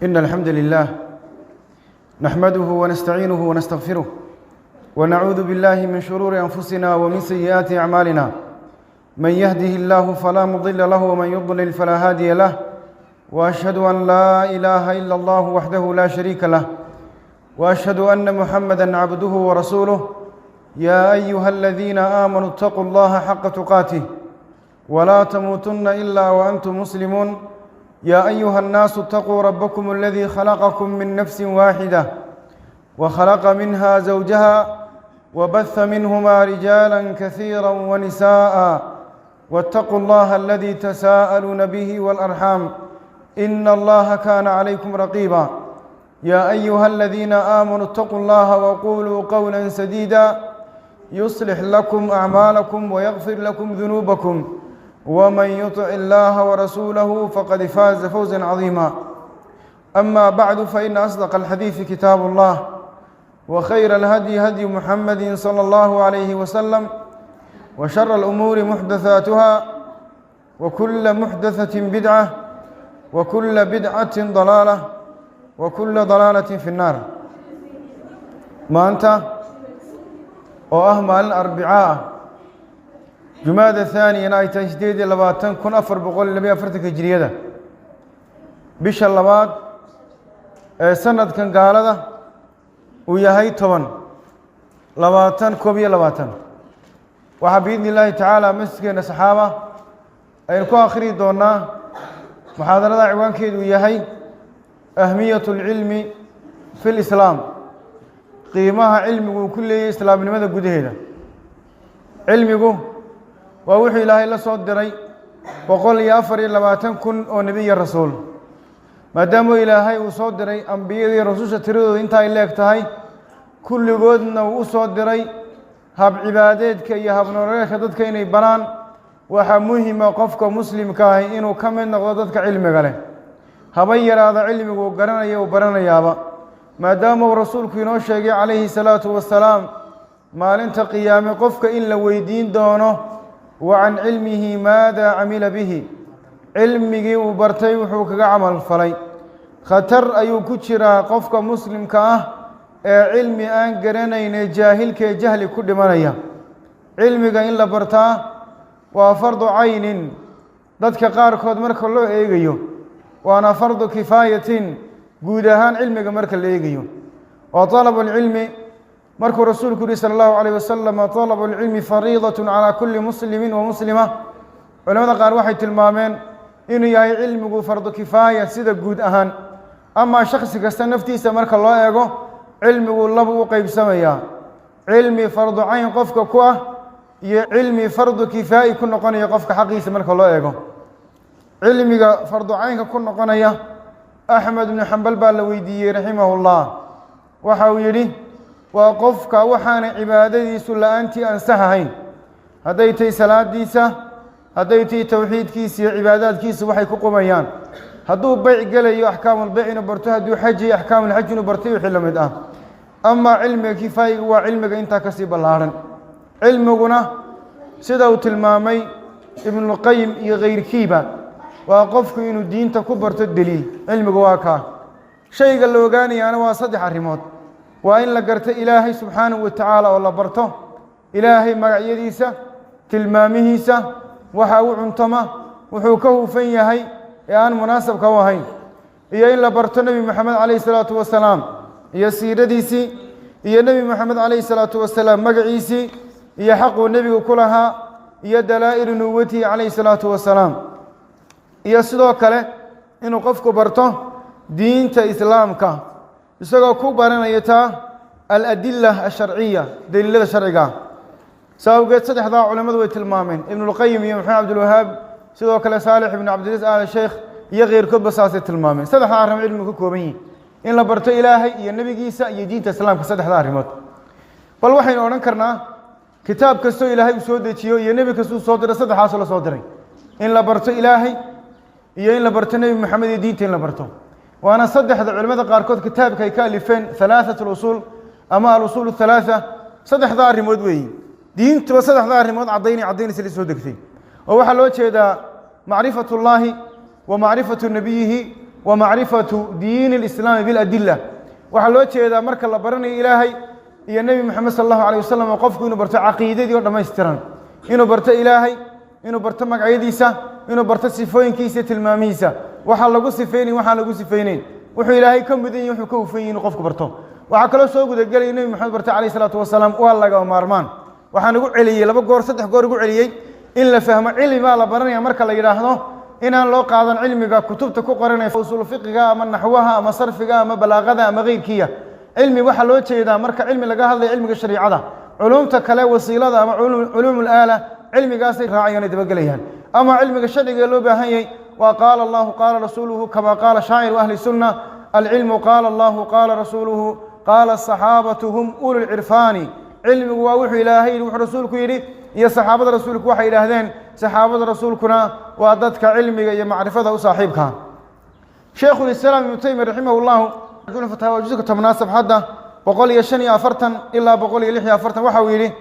إن الحمد لله نحمده ونستعينه ونستغفره ونعوذ بالله من شرور أنفسنا ومن سيئات أعمالنا من يهده الله فلا مضل له ومن يضلل فلا هادي له وأشهد أن لا إله إلا الله وحده لا شريك له وأشهد أن محمدًا عبده ورسوله يا أيها الذين آمنوا اتقوا الله حق تقاته ولا تموتن إلا وأنتم مسلمون يا أيها الناس اتقوا ربكم الذي خلقكم من نفس واحدة وخلق منها زوجها وبث منهما رجالا كثيرا ونساء واتقوا الله الذي تساءلون به والأرحام إن الله كان عليكم رقيبا يا أيها الذين آمنوا اتقوا الله وقولوا قولا سديدا يصلح لكم أعمالكم ويغفر لكم ذنوبكم ومن يطع الله ورسوله فقد فاز فوزا عظيما أما بعد فإن أصدق الحديث كتاب الله وخير الهدي هدي محمد صلى الله عليه وسلم وشر الأمور محدثاتها وكل محدثة بدعة وكل بدعة ضلالة وكل ضلالة في النار ما أنت وأهمل الأربعاء جماد الثاني أنا تجديد اللباتن كن أفر بقول لبي أفرتك جريدة بش اللبات سنة كان قال هذا وياهي طبعا لباتن كوبي لباتن وحبيبنا الله تعالى مسكين الصحابة أي نكون آخرين دونا محاضرة عوان كيد وياهي أهمية العلم في الإسلام قيمها علم وكل إسلام لماذا قده علمه ووحي الله إلا صوت دري وقال يا أفر لباتن كن ونبي الرسول ما دام إلهي وصوت دري أنبياء الرسول تريد أنت إلا اكتهي كل قدنا وصوت دري هب عبادتك يا هب نورك ضدك إني بنان وحمهم قفك مسلم كاهي إنه كمن غضتك علمك عليه هبير هذا علمك وقرنا يا وبرنا يابا ما دام رسولك ينوشي عليه الصلاة والسلام ما لنت قيام قفك إلا ويدين دونه وعن علمه ماذا عمل به علمي وبرتي وحوك عمل فلي خطر أيو كتشرا قفك مسلم كاه علمي أن قرنين جاهل كجهل كل منايا علمك إلا برتاه وفرض عين ضدك قاركود مرك الله إيجيو وأنا فرض كفاية جودهان علمك مرك الله إيجيو وطلب العلم مركو رسولك صلى الله عليه وسلم طلب العلم فريضة على كل مسلم ومسلمة ولماذا قال واحد المامين إنه يهي علمه فرض كفاية سيدة جود أهان أما شخص كستنفتي سمرك الله يقول علمه الله وقيب سميا علمي فرض عين قفك كوه علمي فرض كفاية كن قنية قفك حقي سمرك الله يقول علمي فرض عين كن قنية أحمد بن حنبل بالويدي رحمه الله وحاولي وقفك وحان عبادتي سلانتي أنسحهين هديتي صلاة ديسة هديتي توحيد كيس عبادات كيس وحي كقميان هدو بيع قلي أحكام البيع نبرته هدو حجي أحكام الحج نبرته وحل مدآن أما علمك كفاية وعلمك إنت كسب اللهرن علمنا سيدة تلمامي ابن القيم غير كيبا وقفك إنو الدين تكبرت الدليل علمك واكا شيء قال له قاني أنا واصدح الرموت وإن لقرت إلهي سبحانه وتعالى والله برته إلهي مقعيديسة تلماميسة وحاو عنتمة وحوكه فيهي يعني مناسب كوهين إيا إلا برت النبي محمد عليه الصلاة والسلام إيا سيرديسي إيا النبي محمد عليه الصلاة والسلام مقعيسي إيا حق النبي كلها إيا دلائل نوته عليه الصلاة والسلام إيا صدوك له إنه قفك برته دين إسلامك isagoo ku baranayata al-adilla ash-shar'iyya dalilada sharciga sababkeed saddexda culimadu way tilmaameen ibn al-qayyim iyo muhammad abdul wahhab sidoo kale salih ibn abdulaziz al-sheikh iyo qeyrkood basaasay tilmaameen saddexda arrin cilmigu ka kooban yihiin in la barto ilaahay iyo nabigiisa iyo diinta islaamka saddexda arrimood bal waxaynu oran karnaa kitaab kasto ilaahay uu soo dejiyo iyo nabi kasto soo diray saddexaas la soo diray in la barto ilaahay iyo in la barto nabi maxamed iyo diinta in la barto وأنا صدح العلماء قاركود كتاب كي كالفين ثلاثة الأصول أما الأصول الثلاثة صدح ذا ريمود وي دين تبى صدح ذا ريمود عضيني سلي سودك فيه وهو حلوة هذا معرفة الله ومعرفة نبيه ومعرفة دين الإسلام بالأدلة وحلو جيدا marka la baranayo Ilaahay iyo Nabi Muhammad sallallahu alayhi wasallam qofku inuu barto aqeedadii oo dhameystiran inuu barto Ilaahay inuu barto magacyadiisa inuu barto sifooyinkiisa tilmaamihiisa waxa lagu sifeeyay wuxuu Ilaahay ka mudan yahay wuxuu ka hufayay inuu qofku barto waxa kale soo gudagalay Nabi Muhammad barto alayhi salatu wasallam waa laga maarmaan waxaan ugu celiyay laba goor saddex goor ugu celiyay in la fahmo cilmiga la baranayo marka la yiraahdo inaan loo qaadan cilmiga kutubta ku qoranay usul fiqhiga ama naxwaha ama sarfiga ama balaaqada ama qeyrkiya cilmi waxa loo jeedaa marka cilmi laga hadlayo cilmiga shariicada culumta kale wasiilada ama ulumul aala cilmigaas ay raacayaan daba galayaan ama cilmiga sharciga loo baahan yahay wa qaala Allah qaala rasuuluhu kama qaala shaa'ir ahli sunnah al-ilmu qaala Allah qaala rasuuluhu qaala as-sahabatu hum ulul irfani cilmigu waa wuxuu Ilaahay wuxuu rasuulku yiri iyo saxaabada rasuulku waxay yiraahdeen saxaabada rasuulkuna waa dadka cilmiga iyo macrifada u saaxiibka Sheekh al-Islam Ibn Taymiyyah rahimahullah rajul fatawa juzka tamnasab hadda 145 ila 146 waxa uu yiri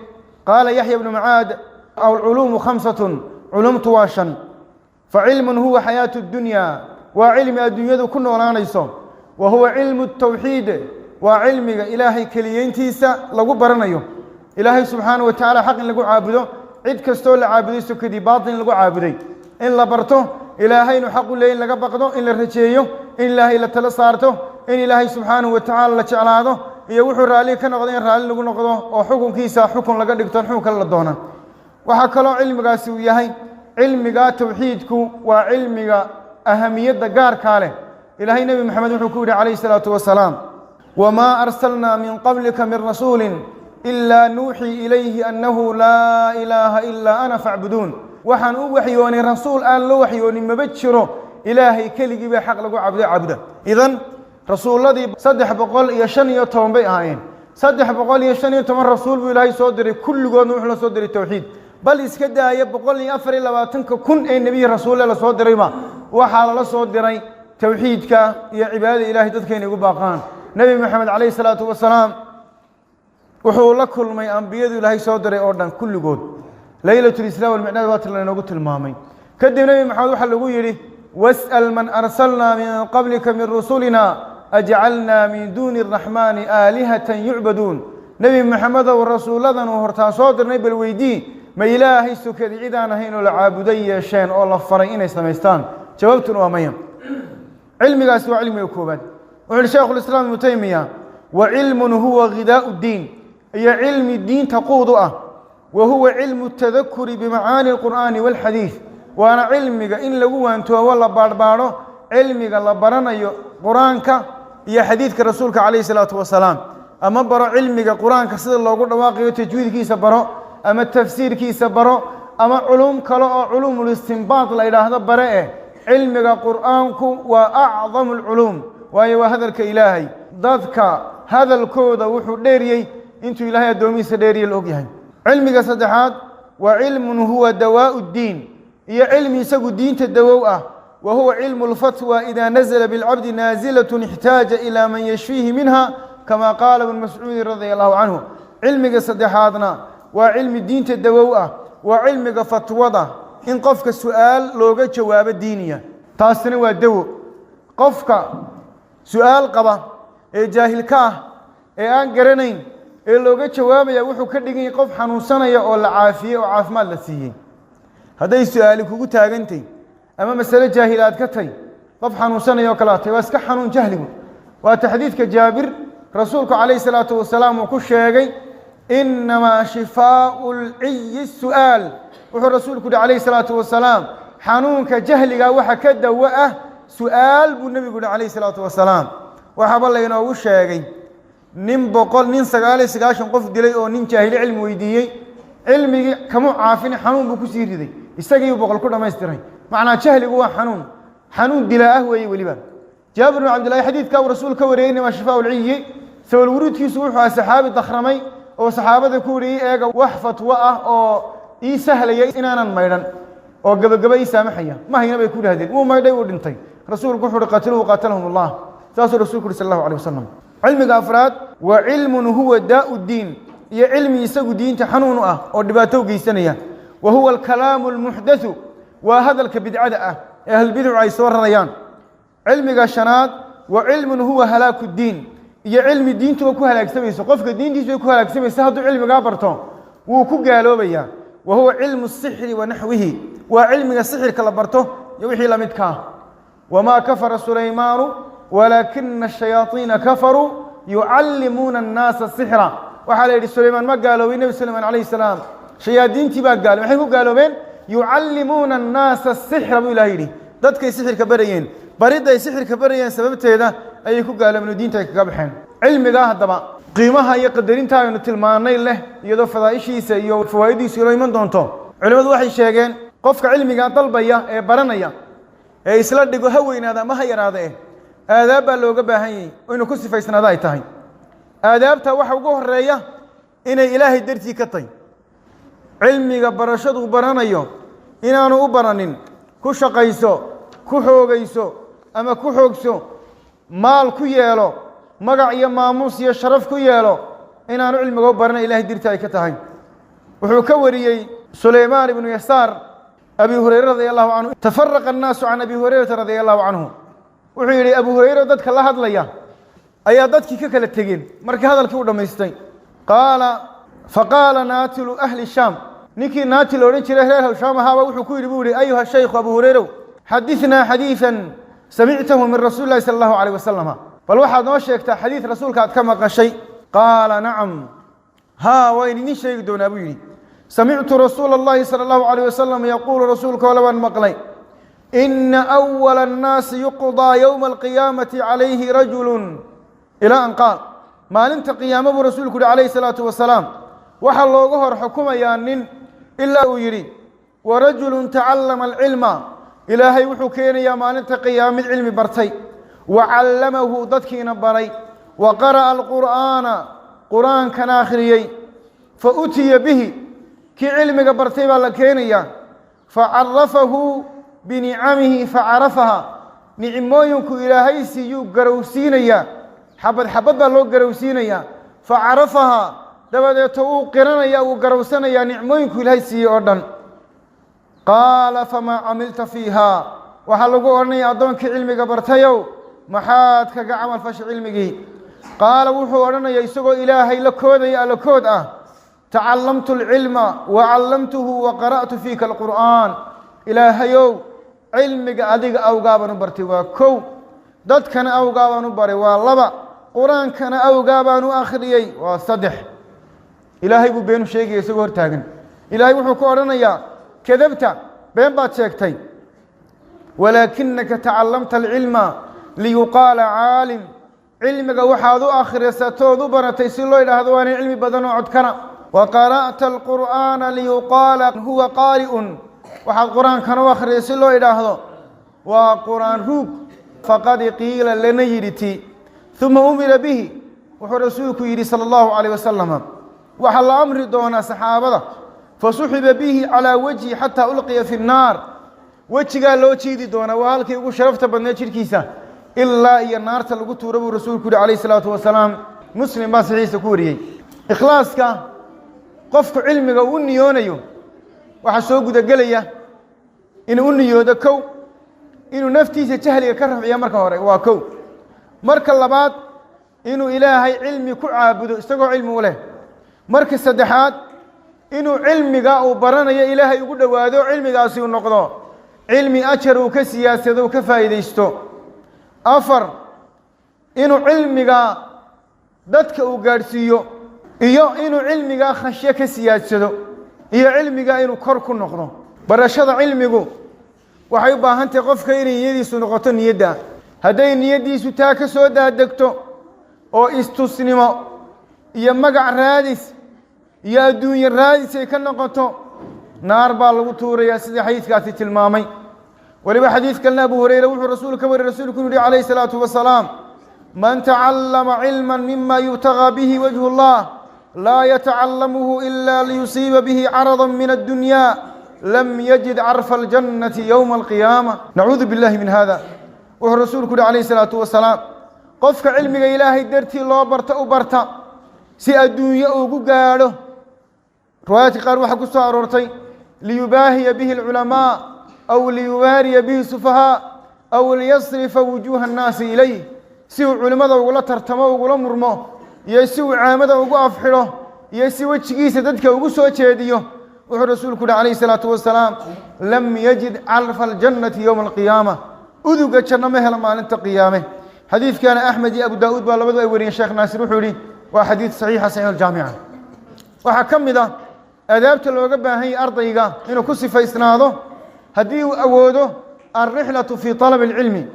qala Yahya ibn Mu'ad aw al-ulum khamsatun ulum tuwashan fa ilmun huwa hayatu ad-dunya wa ilmi ad-dunyadu ku noolaanayso wa huwa ilmu at-tawhid wa ilmiga Ilaahay kaliyeentiisa lagu baranayo Ilaahay subhanahu wa ta'ala xaq in lagu caabudo cid kasto la caabudayso kadib baatin lagu caabuday in la barto Ilaahay inuu xaq u leeyahay laga baqdo in la rajeeyo in Ilaahay la tala saarto in Ilaahay subhanahu wa ta'ala la jeclaado iyo wuxuu raali ka noqdo in raali lagu noqdo oo xukunkiisa xukun laga dhigto xukun la doona waxa kale oo cilmigaasi uu yahay cilmiga tawxiidku waa cilmiga ahamiyada gaarka leh Ilaahay Nabi Muhammad wuxuu ku yiri alayhi salatu wasalaam wama arsalna min qablika min rasulin إلا نوحي إليه أنه لا إله إلا أنا فاعبدون وحن وحيوني رسول آل لو وحيوني مبتشره إلهي كلي بحق لقو عبده إذن رسول الذي صدح بقول يشن يتوم بيهاين صدح بقول يشن يتوم الرسول بإلهي صدري كل قول نوح لصدري التوحيد بل إسكدا يبقول يأفر إلا واتنك كن أي نبي رسول الله صدري ما وحال لصدري توحيدك يا عباد إلهي تذكين يقول باقان نبي محمد عليه الصلاة والسلام wuxuu la kulmay anbiyadu Ilaahay soo diray oo dhan kulligood laylatul israa wal mi'raaj waa tan inoogu tilmaamay kadibna maxamed waxa lagu yiri was'al man arsalna min qablika min rusulina aj'alna min duni arrahmani alihatan yu'badun nabi maxamed oo rasuuladan oo hortaan soo dirnay bal weydii ma Ilaahay sukadi cidaan ahayn oo la caabuday yeesheen oo la faray inay sameystaan jawaabtuna waa maya cilmigaas waa cilmiga koobaad wuxuu Sheekh al-Islam Ibn Taymiyyah wa ilmun huwa ghidaa'u ad-din هي علم الدين تقوضه وهو علم التذكر بمعاني القرآن والحديث وأنا علمك إن لقوا أنتوا والله باربارو علمك الله برنا قرآنك يا حديثك رسولك عليه الصلاة والسلام أما برا علمك قرآنك صدق الله قلنا واقع تجويد كيس برا أما التفسير كيس برا أما علوم كلا علوم الاستنباط لا إله هذا برا علمك قرآنك وأعظم العلوم وهو هذا الكإلهي ذاتك هذا الكود وحديري انتو إلهي الدومي سديري الأوجهين علمي صدحات وعلم هو دواء الدين هي علم يسقو الدين تدواء وهو علم الفتوى إذا نزل بالعبد نازلة احتاج إلى من يشفيه منها كما قال ابن مسعود رضي الله عنه علمي صدحاتنا وعلم الدين تدواء وعلمي فتوى إن قفك السؤال لوغا جواب الدينية تاسني والدو قفك سؤال قبا جاهل كاه آن قرنين ee looga jawaabaya wuxuu ka dhigay qof xanuunsanaya oo la caafiyo oo caafimaad la siiyay haday su'aal kugu taagantay ama mas'ala jaahilaad ka tay qof xanuunsanaya oo kala tay waa iska xanuun jahligu waa taxdiidka Jaabir rasuulku alayhi salaatu wasalaam uu ku sheegay inma shifaa'ul ayyi su'aal wuxuu rasuulku alayhi salaatu wasalaam xanuunka jahliga waxa ka dawa ah su'aal buu nabigu alayhi salaatu wasalaam waxa bal inoo sheegay nin boqol nin 99 qof dilay oo nin jaahil cilmi weydiiyay cilmigi kama caafin xanuun buu ku sii riday isagii boqol ku dhameystiray macna jahligu waa xanuun dilaa weey waliba Jaabir ibn Abdullah xadiidka rasuulka wareeyay ma shifaa ulciyi sawal wuruudkiisu wuxuu saxaabi dakhramay oo saxaabada ku wariyay eega wax fatwa ah oo ii sahlayay inaanan maydhan oo gabagaba ii saamaxaya ma hayna bay ku dhahdeen uu maydhay uu dhintay rasuulku wuxuu qatiluhu qatalahumullah saasuu rasuulku sallallahu alayhi wasallam علم أفراد وعلم هو داء الدين هي علم يسقو دين تحنون أو دباتو جيسانية وهو الكلام المحدث وهذا الكبدعة أهل البدع يسور الريان علمك شناد وعلم هو هلاك الدين يا علم الدين توكو هلاك سميسو قفك الدين دي توكو هلاك سميسو هذا علم قابرتو وكو قالوا بيا وهو علم السحر ونحوه وعلم السحر كلبرته يوحي لمدكا وما كفر سليمان ولكن الشياطين كفروا يعلمون الناس السحر وحال سليمان ما قالوا النبي سليمان عليه السلام شياطين تبا قالوا maxay ku gaalobeen yuallimuna an-naasa as-sihra bilaayri dadkay sixirka barayeen bariday sixirka barayeen sababteeda ayay ku gaalobeen diinta ka baxeen cilmiga hadaba qiimaha iyo qadarinta aynu tilmaanay leh iyadoo fadaaishiisa iyo fawaa'idiisa loo iman doonto culimadu waxay sheegeen qofka cilmiga dalbaya ee baranaya ee isla dhigo haweenada ma hayraade aadaab baa looga baahan yahay inuu ku sifaysnaado ay tahay aadaabta waxa ugu horeeya inay ilaahay dartii ka tahay cilmiga barashadu baranayo inaanu u baranin ku shaqayso ku xoogayso ama ku xoogso maal ku yeelo magac iyo maamuus iyo sharaf ku yeelo inaanu cilmiga u baranay ilaahay dartii ay ka tahay wuxuu ka wariyay Suleymaan ibn Yasaar Abi Hurayra radiyallahu anhu tafarraqa an-naas an Abi Hurayra radiyallahu anhu wuxuu yiri Abu Hurayra dadka la hadlaya ayaa dadkii ka kala tageen markii hadalkii u dhameystay faqala naatilu ahli sham نكي ناتل أورنج رهله وشامها وحكوا يقولي أيها الشيخ أبو هريرة حدثنا حديثا سمعته من رسول الله صلى الله عليه وسلم فالواحد نوشيك حديث رسولك كما قال قال نعم ها وين شيء دون أبوي سمعت رسول الله صلى الله عليه وسلم يقول رسولك ولو مقلي إن أول الناس يقضى يوم القيامة عليه رجل إلى أن قال ما لنت قيامه رسولك عليه الصلاة والسلام وحل ظهر حكومة يانين إلا ويري ورجل تعلم العلم إلهي وحكين يا مالنت قيام العلم برتي وعلمه ضدكين بري وقرأ القرآن قرآن كان آخري فأتي به كي علمك برتي بالكينيا فعرفه بنعمه فعرفها نعموينك إلهي سيو قروسينيا حبد بالو قروسينيا فعرفها دبدت uu qiranaya uu garowsanaya nicmooyinku Ilaahay siiyay oo dhan qaala fama amilta fiha waxa lagu ornay adoonka cilmiga bartayow maxaad kaga amal fash cilmigi qaala wuxuu ornay isagoo Ilaahay la koodaya la kood ah ta'allamtu al-ilma wa 'allamtuhu wa qara'tu fika al-Qur'an Ilaahayow cilmiga adiga awgaabanu bartay waa kow dadkana awgaabanu baray waa laba quraankana awgaabanu akhriyay waa saddex إلهي بين شيء يسوي هرتاجن إلهي وحكورنا يا كذبت بين باتشكتي ولكنك تعلمت العلم ليقال عالم علمك وحاذو آخر ستوذو برتي سلو إلى هذوان علم بدن عدكنا وقرأت القرآن ليقال هو قارئ وحاذ القرآن كان آخر سلو إلى هذا وقرآن روك فقد قيل لنيرتي ثم أمر به وحرسوك يري صلى الله عليه وسلم وحل أمر دون صحابة فسحب به على وجهه حتى ألقي في النار وجه قال له تشيدي دون وهلك يقول شرفت بنا شركيسة إلا هي النار تلقت رب رسولك عليه الصلاة والسلام مسلم بس عيسى كوري إخلاصك قفك علمك ونيونيو وحسوق دقلية إن ونيو دكو إنه نفتي سجهلي كرف يا مركه واكو مرك اللبات إنه إلهي علمي كعابد استقوا علمه له marka saddexaad inuu cilmiga uu baranayo Ilaahay ugu dhawaado cilmigaasi uu noqdo cilmi ajar uu ka siyaasado ka faa'iideysto afar inuu cilmiga dadka uu gaarsiiyo iyo inuu cilmiga khashye ka siyaasado iyo cilmiga inuu kor ku noqdo barashada cilmigu waxay u baahan tahay qofka inay niyadiisu noqoto niyada haday niyadiisu taa ka soo daadegto oo istusnimo iyo magac raadis يا الدنيا الرئيس كان نقطه نار بالغطور يا سيدي حديث كاتي المامي ولما حديث كان أبو هريرة والرسول كبر الرسول كبر عليه الصلاة والسلام من تعلم علما مما يبتغى به وجه الله لا يتعلمه إلا ليصيب به عرضا من الدنيا لم يجد عرف الجنة يوم القيامة نعوذ بالله من هذا والرسول كبر عليه الصلاة والسلام قفك علمك إلهي درتي الله برتا سي الدنيا وقاله روايات قال وحكوا صارورتي ليباهي به العلماء أو ليواري به السفهاء أو ليصرف وجوه الناس إليه سوى علماء وقول ترتمى وقول مرمى يسوى عامد وقول أفحره يسوى تشكيس ددك وقول سوى تشهديه ورسول كله عليه الصلاة والسلام لم يجد عرف الجنة يوم القيامة أذوق شرمه لما أنت قيامه حديث كان أحمد أبو داود ولا بدأ يوري الشيخ ناصر وحوري وحديث صحيح الجامعة وحكم ذا أدابت الوقبة هي أرضيقة إنه كسف إسناده هديه أوده الرحلة في طلب العلم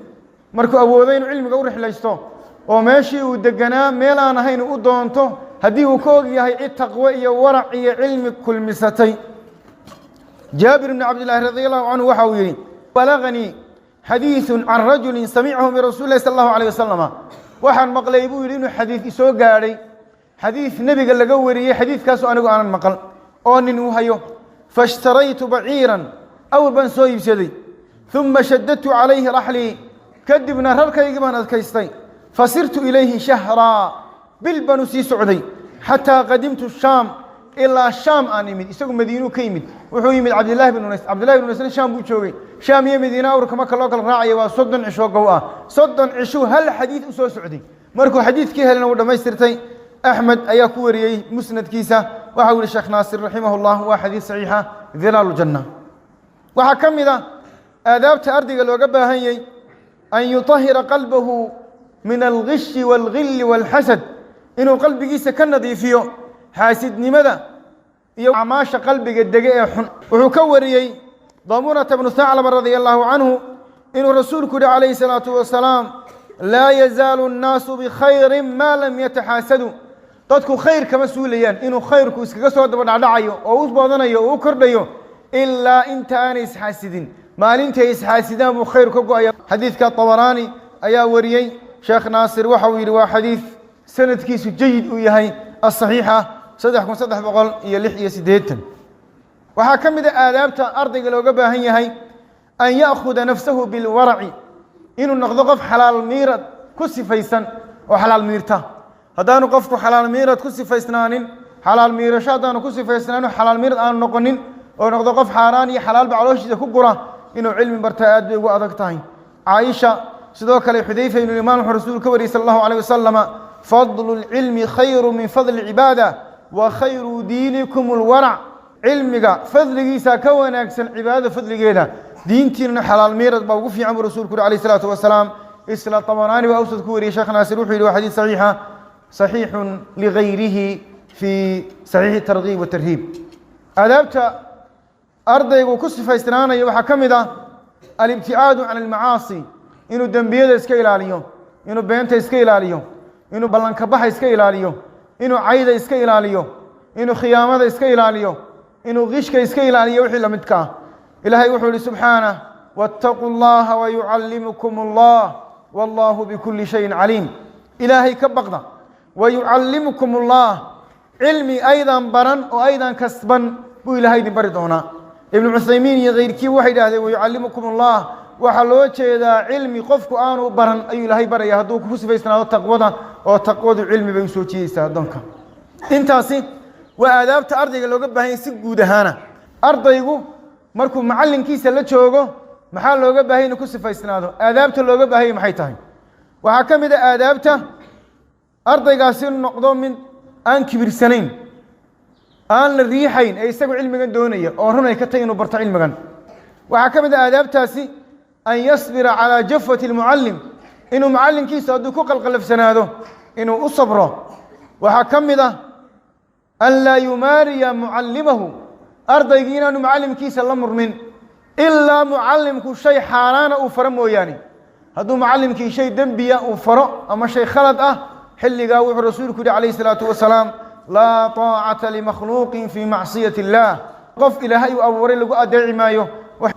مركو أودين علم قول رحلة يستو وماشي ودقنا ميلانا هين أدونته هديه كوغي هي التقوى ورعي علم كل مساتي جابر بن عبد الله رضي الله عنه وحويري بلغني حديث عن رجل سمعه من رسول الله صلى الله عليه وسلم وحن مقليبو يرينو حديث إسو قاري حديث نبي قال لقوري حديث كاسو أنا أنا مقل أونن وهيو فاشتريت بعيرا أو بنسو يبسدي ثم شددت عليه رحلي كدبنا رركا يقبان أذكيستي فسرت إليه شهرا بالبنسي سعودي حتى قدمت الشام إلا الشام آنيمد يسوق مدينة كيمد وحويمد عبد الله بن نيس عبد الله بن نيس الشام بوشوي شام يمدينة وركما كلاك الراعي وصدن عشوا قوا صدن عشوا هل حديث أسوى سعودي مركو حديث كيه لنا ورد ما يسترتي أحمد أياكوري مسند كيسة وحول الشيخ ناصر رحمه الله وحديث صحيحة ظلال الجنة وحكم إذا آدابت أرضي الوقبة هي أن يطهر قلبه من الغش والغل والحسد إنه قلبه يسكن ضيفيه حاسد نمدا يو عماش قلبه الدقيق وحكوري ضمونة بن ثعلب رضي الله عنه إنه رسولك عليه الصلاة والسلام لا يزال الناس بخير ما لم يتحاسدوا dadku khayr kama suulayaan inuu khayrku iskaga soo daba dhacdayo oo u badanayo oo u kordhayo illa inta aan isxaasidin maalinta isxaasidaan buu khayr ka go'aya xadiidka Tabarani ayaa wariyay Sheekh Naasir waxa uu yiri waa xadiis sanadkiisu jayid uu yahay as-sahiha 3386 waxa kamid ah aadaabta ardayga looga baahan yahay an ya'khudha nafsuhu bil wara'i inuu noqdo qof xalaal miirad ku sifaysan oo xalaal miirta هذا قفك حلال ميرad ku sifaysnaanin xalaal miirashadana ku sifaysnaan xalaal miirad aan noqonin oo noqdo qof xaraan iyo xalaal baclooshiisa ku gura inuu cilmi barta aad bay ugu adag tahay Aisha sidoo kale Xudayfa inuu imaan rasuulka wari sallallahu alayhi wasallam fadlul ilmi khayru min fadl ibada wa khayru diinikum alwara' ilmiga fadligiisa ka wanaagsan ibada fadligeeda diintiina xalaal miirad baa ugu fiican rasuulku alayhi salatu wasalaam isla Tabarani wa awsad ku wari Sheekh Naasir wuxuu yiri xadiis saxiixa صحيح لغيره في صحيح الترغيب والترهيب أدابت أرضي وكسف استنانا يوحكمدا الابتعاد عن المعاصي إنه دنبيدا إسكيل عليهم إنه بينتا إسكيل عليهم إنه بلانكباح إسكيل عليهم إنه عيدا إسكيل عليهم إنه خيامة إسكيل عليهم إنه غشك إسكيل عليهم وحي لمدكا إلهي وحولي سبحانه واتقوا الله ويعلمكم الله والله بكل شيء عليم إلهي كبقنا ويعلمكم الله علمي أيضا برا وأيضا كسبا بإلهي بردونا ابن عثيمين غير كي واحد هذا ويعلمكم الله وحلوش إذا علمي قفك آنو برا أي إلهي برا يهدوك فسفة إسنا التقوى وتقوى العلم بيسوتي إستهدونك انتاسي وآدابت أرضي لو قبها يسقو دهانا أرضيقو مركو معلن كيسا لتشوغو محال لو قبها ينكو سفة إسنا آدابت لو قبها يمحيتاين وحكم إذا آدابته أرضيقاسي النقضون من آن كبير سنين آن الريحين أي سقو علمي دونية أورهنا يكتين وبرت علمي وحكم إذا آداب تاسي أن يصبر على جفة المعلم إنه معلم كيس أدوكو قلقلف سناده إنه أصبره وحكم إذا أن لا يماري معلمه أرضيقين أنه معلم كيس الأمر من إلا معلم كل شيء حاران أو فرمو يعني هذا معلم كي شيء دنبيا أو فرق أما شيء خلط حل قاوح رسولك عليه الصلاة والسلام لا طاعة لمخلوق في معصية الله قف إلهي وأوري لقو أدعي مايو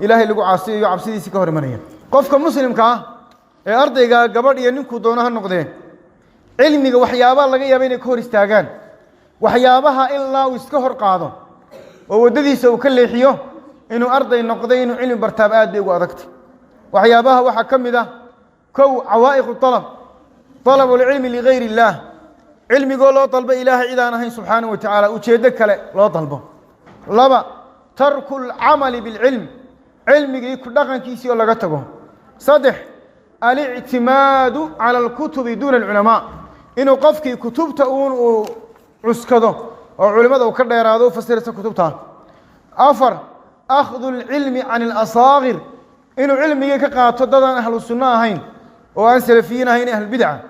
إلهي لقو عاصيه وعبسيدي سكهر منيا قف كمسلم كا أرضي قبر ينكو دونها النقدين علمي وحيابا لقيا بين كور استاغان وحيابها إلا ويسكهر قادم ووددي سو كل حيو إنه أرضي النقدين علم برتابات دي وأذكت وحيابها وحكم ذا كو عوائق الطلب طلب العلم لغير الله علمي قول لا طلب إله إذا نهي سبحانه وتعالى وشيدك لا طلبه لبا ترك العمل بالعلم علمي يكون دغن كيسي ولا قتبه صدح الاعتماد على الكتب دون العلماء إنه قفك كتب تؤون عسكده أو علماء وكذا يرادوا فسر كتبتها. أفر أخذ العلم عن الأصاغر إنه علم يكقى تضدان أهل السنة هين وأن سلفيين هين أهل البدعة.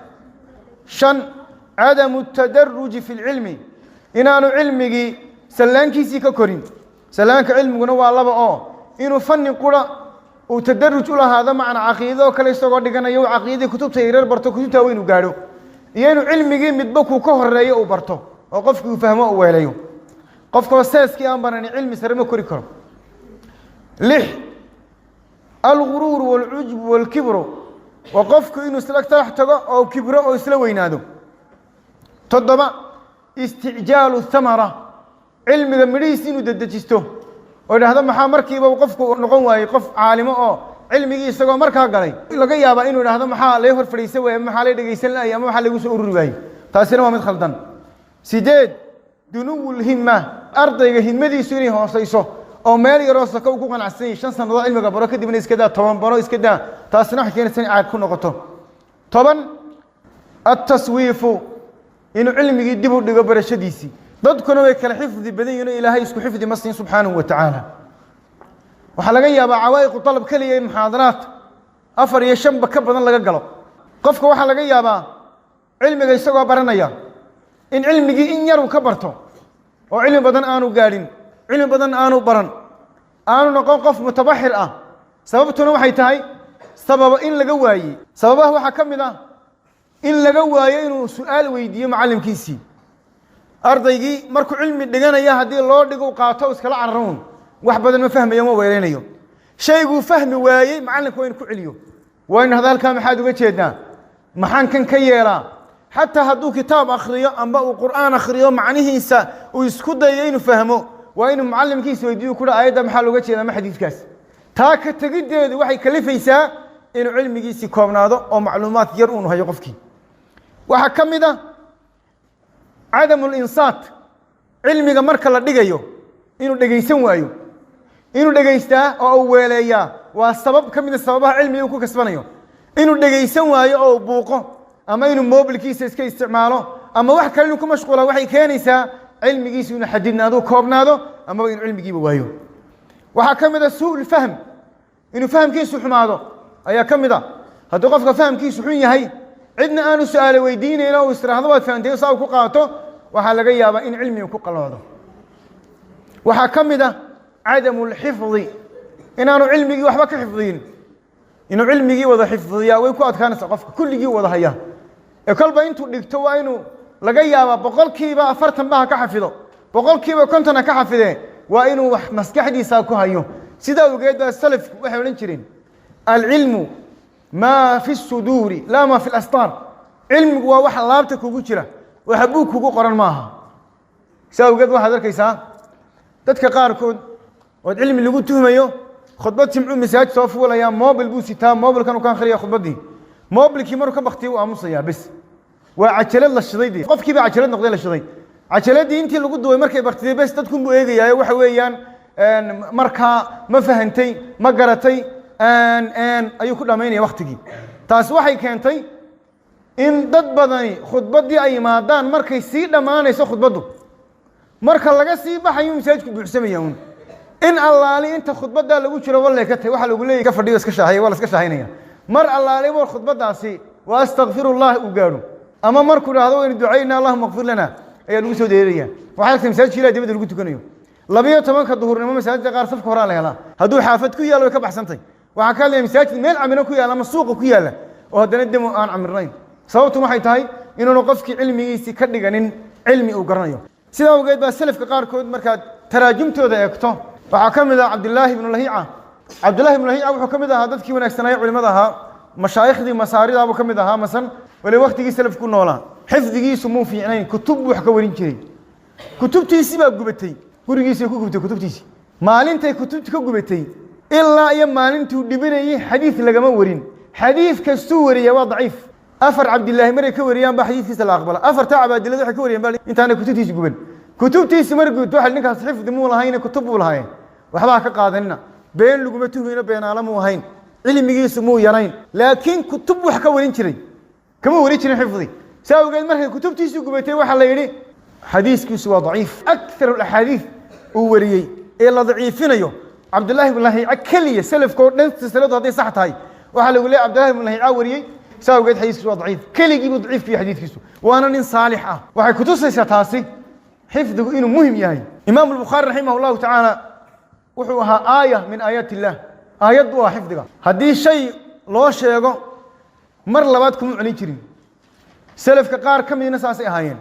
شن عدم التدرج في العلم إن أنا علمي سلانك سيك كورين سلانك علم جنوا الله بقى إنه فن قرأ وتدرج له هذا معنى عقيدة وكل يستقعد جنا يو عقيدة كتب تيرر برتو كتب توين وقالوا يعني علمي متبوك وكهر رأي وبرتو وقفك يفهمه ويليو قفك وساس كي أمبرني علم سرمه كوريكرم لح الغرور والعجب والكبر وقفك إنه سلك تحت أو كبر أو سلوين هذا تضبع استعجال الثمرة علم المريس إنه ددجسته وهذا محامر كي وقفك نقوم يقف عالمه علمي يستقى مركها قلي لقى يابا إنه هذا محل يهر فريسة ويا محل يدقيسن لا يا محل يقول الرباعي تاسنا ما متخلطن سيداد دنو الهمة أرض الهمة دي سوري هو صيصه أو مال يراسك وكون عسين شان سنة علم جبرك دي من إسكدا طبعا برا إسكدا تاسنا حكينا سنة عاد كنا قطه طبعا التصويف إنه علم يدبر جبر الشديسي ضد كنا ويكل حفظ بدين إلهي يسكو حفظ مصين سبحانه وتعالى وحلقة يا بعوائق وطلب كلية محاضرات أفر يشم بكبر الله قلب قفك وحلقة يا با علم يسوى برنايا إن علم إن يرو كبرته وعلم بدن آنو قارين علم بدن آنو برن آنو نقول قف متبحر سببته نوحي تاي سبب إن لقواي سببه هو حكم ذا إن لقواي إنه سؤال ويدي معلم كيسي أرضي مركو علم دجانا يا هدي الله دجو قاطوس كلا عرون واحد بدل ما فهم يوم ويرين يوم شيء فهم واي معلم كوين كعليو وين هذا الكلام حد وجهنا محن كان كيرا حتى هدو كتاب أخريا أنباء القرآن أخريا معنيه إنسا ويسكت يين فهمه وين معلم كيس ويديو كل آية محل وجهنا ما حديث كاس تاك تجد وحي كلف إنسا إنه علم كيس كومنا هذا أو معلومات يرون هاي قفكي وحكم ذا عدم الإنصات علمي مركل دقيو إنه دقيسن وايو إنه دقيستا أو ويليا والسبب كم من السبب علمي يكون كسبانيو إنه دقيسن وايو أو بوقه أما إنه موبل كيس كي استعماله أما واحد كان لكم مشغول وحي كانيسا علمي كيس حددنا ذو كوبنا ذو أما إنه علمي جيبه وايو وحكم ذا سوء الفهم إنه فهم كيس حماده أيا كم ذا هذا قفك فهم كيس حنيا هي عندنا أنا سؤال ويدين إلى واستراحة فأنت يصاب كقاته وحلقة يابا إن علمي وكقلاده وحكم ذا عدم الحفظ إن أنا علمي وحبك حفظين إنه علمي وضع حفظيا ويكون كان سقف كل جي وضع هيا كل بين تدكتوا إنه لقى يابا بقول كيبا فرتم بها كحفظه بقول كيبا كنت أنا كحفظه وإنه مسك حدي ساكو هيو سيدا وجد السلف وحولنشرين العلم ما في الصدور لا ما في الأسطار علم وواحد لابتك وجوشره وحبوك وقرن معها ساو قد واحد الكيسان تدك قاركود والعلم اللي قلتهم أيوه خطبات سمعوا مساج صافوا ولا يا موبل بوسي تام موبل كان خليه خطبة دي موبل كيمرو كبختي وأمصيا بس وعشلة الله الشديد قف كيف عشلة نقدر الشديد عشلة دي أنت اللي قلت مركب بختي بس تكون بويجي يا وحويان مركها ما فهمتي ما قرأتي أن أيو كل أماني وقتك تاسوحي كانتي إن ضد بدني خطبة دي أي مادان مركي يصير لما أنا يسوي خطبته مركل لقى سيبه حيوم ساجك بحسميون إن الله لي أنت خطبة ده لو قلت له والله كتة واحد يقول لي كفر دي بس كشاهي ولا كشاهينية مر الله لي مر خطبة ده سي وأستغفر الله وقالوا أما مركل هذا وين دعينا اللهم اغفر لنا أي لو سوديرية وحالك مساج شيء لا تبي تقول تكنيو لبيه تمام كظهور نما مساج قار صف كهران لها هدو حافظ كويا لو كبح سنتي وحكى لي مساج ميل عملنا كويا لما السوق كويا له وهذا ندم أنا عمرين sababtu waxay tahay inuu qofkii cilmigiisa ka dhiganin cilmi uu garanayo sida uu geed ba salafka qaarkood marka taraajumtooda eegto waxa kamid ah Abdullah ibn Lahi'a wuxuu kamid ahaa dadkii wanaagsanaa culimada ahaa mashaayikhdii masaarida uu kamid ahaa masan wali waqtigii salafku noolaa xifdigiisu muu fiicnayn kutub wax ka warin jiray kutubtiisi baa gubatay gurigiisa ku gubtay kutubtiisi maalintay kutubti ka gubatay ilaa iyo maalintuu dhibinayay xadiis lagama warin xadiis kastuu wariya waa daciif أفر عبد الله مري كوريان بحديث في الأقبل أفر تعب عبد الله كوريان بالي أنت أنا كتبتي جبن كتبتي سمرق توحل نك صحيح دموع هين كتب ولا هين وحباك قاعدنا بين لقمته هنا بين عالم وهين cilmigiisu muu yarayn laakiin kutub wax ka warin jiray kama warin jirin xifdi saawgeed markay kutubtiisu gubatay waxa la yiri xadiiskiisu waa daciif akthar al-ahadith uu wariyay ee la daciifinayo Abdullah ibn Lahiica kaliya salafkood dhan silsiladu haday sax tahay waxa lagu leeyahay Abdullah ibn Lahiica wariyay saawgeed xadiiskiisu waa daciif kaligii buu daciif fi xadiiskiisu waana nin saalix ah waxay ku tusaysaa taasi xifdigu inuu muhiim yahay Imam al-Bukhari rahimahullah ta'ala wuxuu ahaa aayah min ayati Allah aayad waa xifdiga hadii shay loo sheego mar labaad kuma celin jirin salafka qaar kamidna saas ay ahaayeen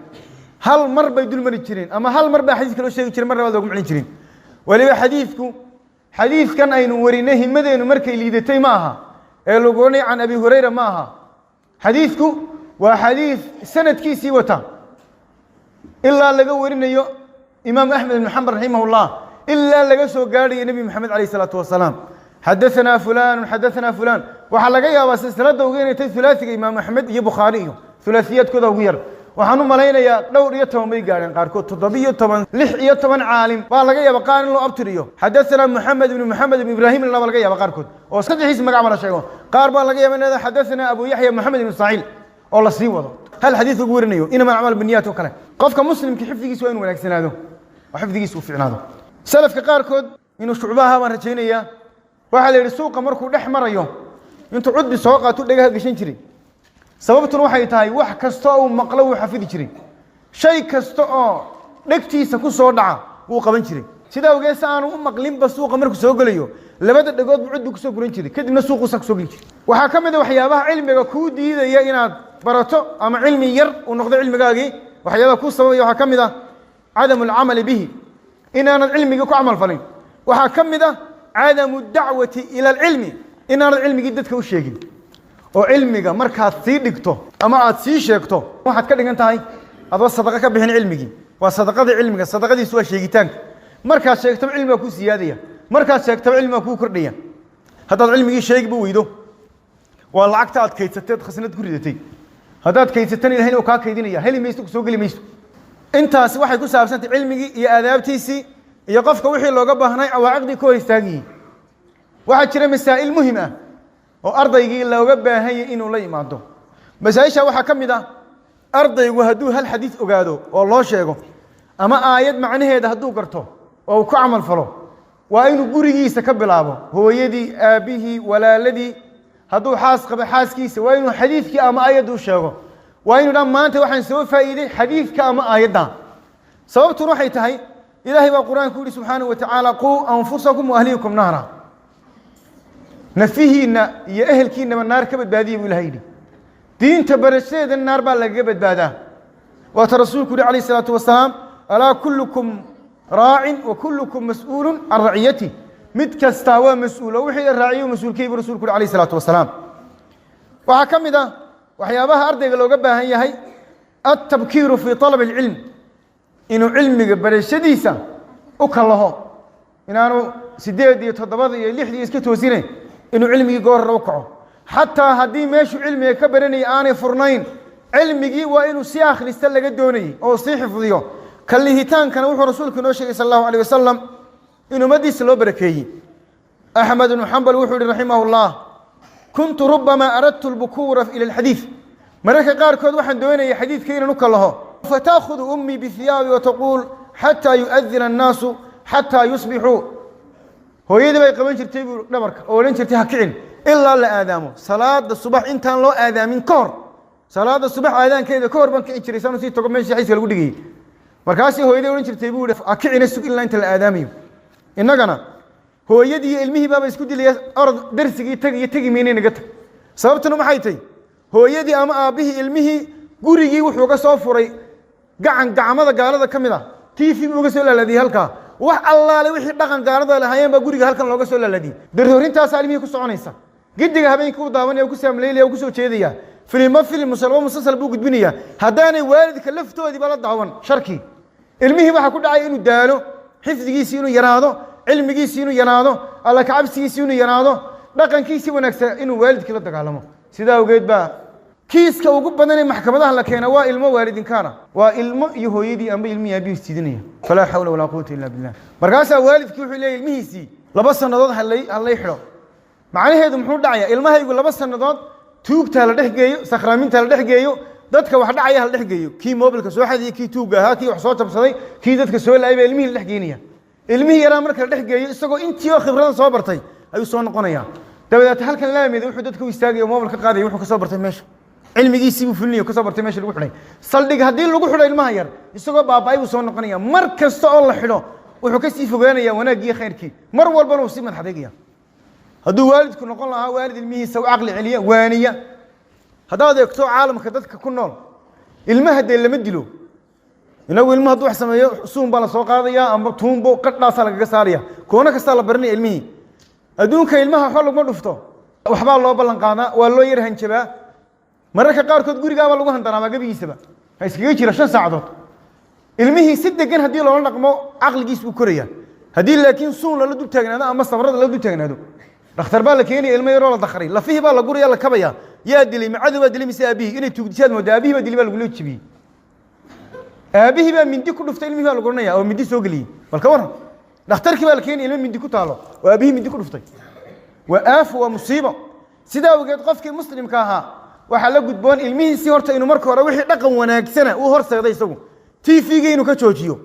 hal mar bay dul mari jireen ama hal mar baa xadiiska loo sheegi jiray mar labaad ugu celin jirin waliba xadiiskan aynu warinay himadeenu markay liidatay ma aha ee lagu oranay can Abi Hurayra ma aha xadiisku waa xadiis sanadkiisii wata illa laga warinayo Imam Ahmad ibn Hanbal rahimahullah illa laga soo gaadhay Nabi Muhammad alayhi salatu wasalaam حدثنا فلان waxa laga yaabaa silsilada ugu inay thulaathiga Imam Ahmad iyo Bukhari iyo thulathiyadkooda ugu yar waxaan u malaynayaa dhowr iyo 10 bay gaareen qaarkood 17 16 caalim baa laga yaabaa qaar in loo abtiriyo حدثنا محمد بن إبراهيم la laga yaabaa qaarkood oo saddexdiis magac ma la sheego qaar baa laga yaabaa inay حدثنا أبو يحيى محمد بن إسماعيل oo la sii wado hal xadiis ugu warinayo inama amal biniyat oo kale qofka muslimka xifdigiisu waa inuu wanaagsanaado oo xifdigiisu u fiicnaado salafka qaarkood inuu shucbaha baan rajaynaya waxa la yiri suuqa markuu dhex marayo intuu cudbi soo qaato dhagaha gashan jiray sababtuna waxay tahay wax kasto oo maqlo uu xafidi jiray shay kasto oo dhagtiisa ku soo dhaca uu qaban jiray sida ogeys aanu u maqlin ba suuqa markuu soo galayo labada dhagood buu cudbi ku soo guran jiray kadibna suuqu soo gali jiray waxa kamid ah waxyaabaha cilmiga ku diidaya inaad barato ama cilmi yar uu noqdo cilmigaagi waxyaabaha ku sababaya waxa kamid ah عدم العمل به إن أنا علمي كو عمل فلين وحكمده عدم الدعوة إلى العلم إن أنا علمي جدتك وشيء وعلمك مركز سيدكتو أما أتسيشكتو واحد كده أنت هاي هذا صدقك بهن علمي وصدقة علمك الصدقة دي سوى شيء تانك مركز شيكتو علمك كو سيادية مركز شيكتو علمك كو كردية هذا العلمي شيء بويدو والعقد كيتستد خسنت كردتي هذا كيتستني الحين وكا كيدينيا هل ميستو سوق لي ميستو intaas waxay ku saabsantay cilmigi iyo aadaabtiisi iyo qofka wixii looga baahnay awaaqdi ku istaagi waxa jira masaa'il muhiim ah oo ardaygii looga baahan yahay inuu la yimaado masaa'isha waxa kamid ah ardaygu haduu hal xadiis ogaado oo loo sheego ama aayad macnaheeda haduu garto oo ku amal falo waa inuu gurigiisa ka bilaabo hooyadii aabihii walaaladii haduu xaas qaba xaaskiisa waa inuu xadiiskii ama aayad u sheego وإنه لما maanta waxaan soo faa'iiday xadiiska ama aayada sababtu waxay tahay ilaahay baa quraanka ku subhanahu wa ta'ala qu anfusakum wa ahlikum nara nafihina iyo ehelkiina naar ka badbaadiyo ilaahay diinta barasheeda naar baa laga badbaadaa wa rasuulku alayhi salatu wasalaam ala kullukum raa'in wa kullukum mas'uulun an ra'iyati mid kasta waa mas'uul wixii raaciyo mas'uulkii rasuulku alayhi salatu wasalaam waxa kamida waxyaabaha ardayga looga baahan yahay at-tabkiiru fi talab al-ilm inuu cilmiga barashadiisa u kalaho inaanu 8 iyo 7 iyo 6 iska toosinay inuu cilmiga goor u kaco hatta hadii meeshu cilmiga ka baranay aanay furnayn cilmigi waa inuu si akhrista laga doonay oo si xifdiyo kalihitaankana wuxuu rasuulku noo sheegay sallallahu alayhi wasallam inuu madiis loo barakeeyay Ahmad ibn Hanbal wuxuu rahimahullah كنت ربما أردت البكور إلى الحديث مركا قاركود waxaan doonayay xadiidka inaan u kalaho فتاخذ أمي بثيابي وتقول حتى يؤذن الناس حتى يصبحوا hooyadii bay qaban jirtay dhabarka oo lan jirtay hakicin ilaa la aadaamo salaada subax intaan loo aadaamin koor salaada subax aadaankeeda koor ban ka jiray sano si togo meesha xayska lagu dhigay markaas hooyadii oran jirtay buu hakicina sug ilaa inta la aadaamiyo inagana hooyadii ilmihii baba isku dilay arad darsigii tagi meeninaga tag sababtuna maxay tahay hooyadii ama aabihii ilmihii gurigii wuxuu ka soo furay gacamada gaalada kamida TV uga soo laaladii halka wax allaale wixii dhaqan gaalada lahaayeen ba guriga halkan looga soo laaladii daroorintaas ilmihii ku soconaysa gidiga habeenkii u daawanaya ku saamleeyay oo ku soo jeedaya film musalsal buu gudbinaya hadaanay waalidka laftoodii bala daawan sharki ilmihii waxa ku dhacay inuu daalo xifdigiisa inuu yaraado علميسي إنه ينادو الله كعبسيسي إنه ينادو لكن كيسي ونكسر إنه والد كلا تكلمه سيدا وجد با كيس كوجب بدنا محكمة ده لكن هو علم والد كان وعلم يهودي أم علم أبي استدنيه فلا حول ولا قوة إلا بالله بركاسة والد كيف يلاقي علميسي لبس النضاد الله يحرق macnaheedu muxuu dhacayaa ilmahaygu 2 sanadood tuugta la dhexgeeyo sakraaminta la dhexgeeyo dadka wax dhacaya la dhexgeeyo kii mobilka soo xadiyo kii tuuga ahaa kii wax soo jabsaday kii dadka soo laayay ilmihii la dhexgeynaya ilmihii yaraa marka la dhexgeeyo isagoo intii oo khibrada soo bartay ayuu soo noqonaya dabadeed halkan laamid wuxuu dadka u istaagayo mobilka qaaday wuxuu ka soo bartay meesha cilmigiisii buu fulinayo ka soo bartay meesha lagu xidhay saldhig hadii lagu xidhay ilmaha yar isagoo baabay uu soo noqonaya mar kasta oo la xidho wuxuu ka sii fogaanaya wanaagii khayrkii mar walba uu si madaxdeegaya hadduu waalidku noqon lahaa waalid ilmihiisa u aqli celiya waaniya hadaad eegto caalamka dadka ku nool ilmaha de lama dilo inagu ilmaha hadduu wax sameeyo suun baa la soo qaadaya ama tuumbo qadhaasa lagaga saaraya koona kasta la baranaya ilmihii adduunka ilmaha waxa laguma dhufto waxbaa loo ballan qaadaa waa loo yar hanjabaa mararka qaarkood gurigaaba lagu handaraama gabigiisaba ha iskaga jira 5 saacadood ilmihii si degan haddii loola dhaqmo caqligiisu koraya haddii laakiin suun la dul taagnaado ama sabrada la dul taagnaado dhakhtar baa la keenay ilmo yar oo la dakhray lafihi baa la guriya la kabaya yaa dilay macadu baa dilay mise abihi inay tuugdisaad moodo abihi baa dilay baa lagu leejibiyey abihi baa mindi ku dhuftay ilmihi baa lagu oranaya oo mindi soo geliyey balka waran dhakhtarkii baa la keenay ilmo mindi ku taalo oo abihi mindi ku dhuftay waa aafu waa musiibo sidaa awgeed qofkii muslimka ahaa waxa la gudboon ilmihiisii horta inuu marka hore wixii dhaqan wanaagsana uu horseeday isagu TV-ga inuu ka joojiyo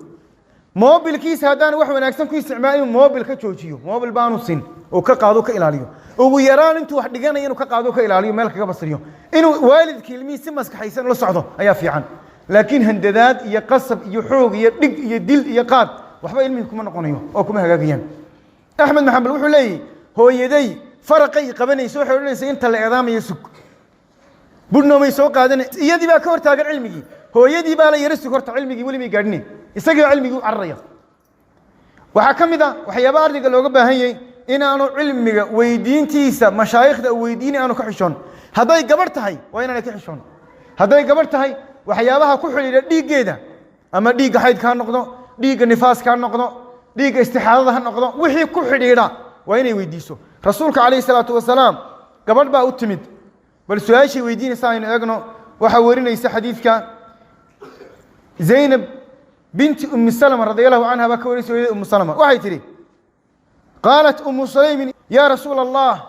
mobilkiisa haddaan wax wanaagsan ku isticmaalin mobil ka joojiyo mobil baanu sin oo ka qaado ka ilaaliyo ugu yaraan intuu wax dhiganayo inuu ka qaado ka ilaaliyo meel kaga basriyo inuu waalidkii ilmihiisa maskaxaysan la socdo ayaa fiican laakiin handadaad iyo qasab iyo xoog iyo dhig iyo dil iyo qaad waxba ilmihi kuma noqonayo oo kuma hagaagayaan axmed maxamed wuxuu leeyahay hooyaday faraqay qabanayso waxay oranaysaa inta la eedaamayo sug budno may soo qaadanay iyadii baa ka hortaagan cilmigii hooyadii baa la yarisi horta cilmigii wali may gaadhnay isagii cilmigii u carraya waxa kamid ah waxyaabo ardayga looga baahan yahay inaanu cilmiga weydiintiisa mashaayikhda weydiin aanu ka xishoon haday gabar tahay waa inaan ka xishoon haday gabar tahay waxyaabaha ku xiriira dhiigeeda ama dhiig xayd ka noqdo dhiig nifaas ka noqdo dhiig istixaadada ha noqdo wixii ku xiriira waa inay weydiiso rasuulka kaleey salaatu wasalaam gabar baa u timid bal su'aashii weydiinaysa aynu eegno waxa warinaysa xadiidka Zainab بنت أم سلمة رضي الله عنها بكوريس أم سلمة وهي تري قالت أم سليم يا رسول الله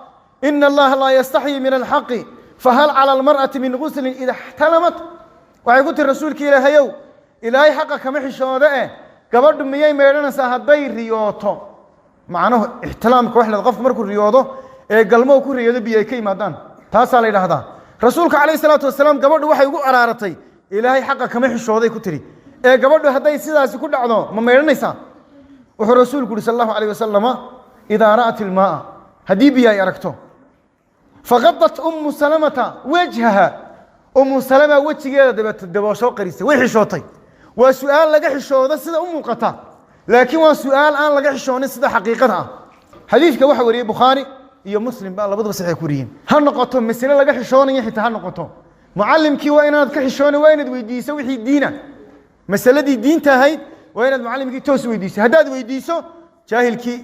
إن الله لا يستحي من الحق فهل على المرأة من غسل إذا احتلمت وهي قلت الرسول كي لها يو إلهي حقك محش ودائه قبرد مياي ميرانا ساهدي رياضة معناه احتلامك وحلة غف مركو الرياضة قلمو كو رياضة بيأي كي مادان تاسا لي لهذا رسولك عليه الصلاة والسلام قبرد وحي يقول أرارتي إلهي حقك محش ودائه كتري gabadhu haday sidaas ku dhacdo ma meeranaysa wuxuu rasuulku sallallahu alayhi wasallam idha ra'at al-ma'a hadii biya aragto faqadat salamata wajhaha salama wajigeeda daboosho qarisay way xishootay waa su'aal laga xishoodo sida u muuqata laakiin waa su'aal aan laga xishoonin sida xaqiiqada ah xadiiska waxa wariyay bukhari iyo muslim baa labadaba saxiix ku riyin ha noqoto mas'ala laga xishoonayo xitaa ha noqoto muallimkii waa inaad ka xishoonay waa inaad weydiiso wixii diina masaladii diinta ahayd waa inaad muallimkii toos weydiiso hadaad weydiiso jaahilkii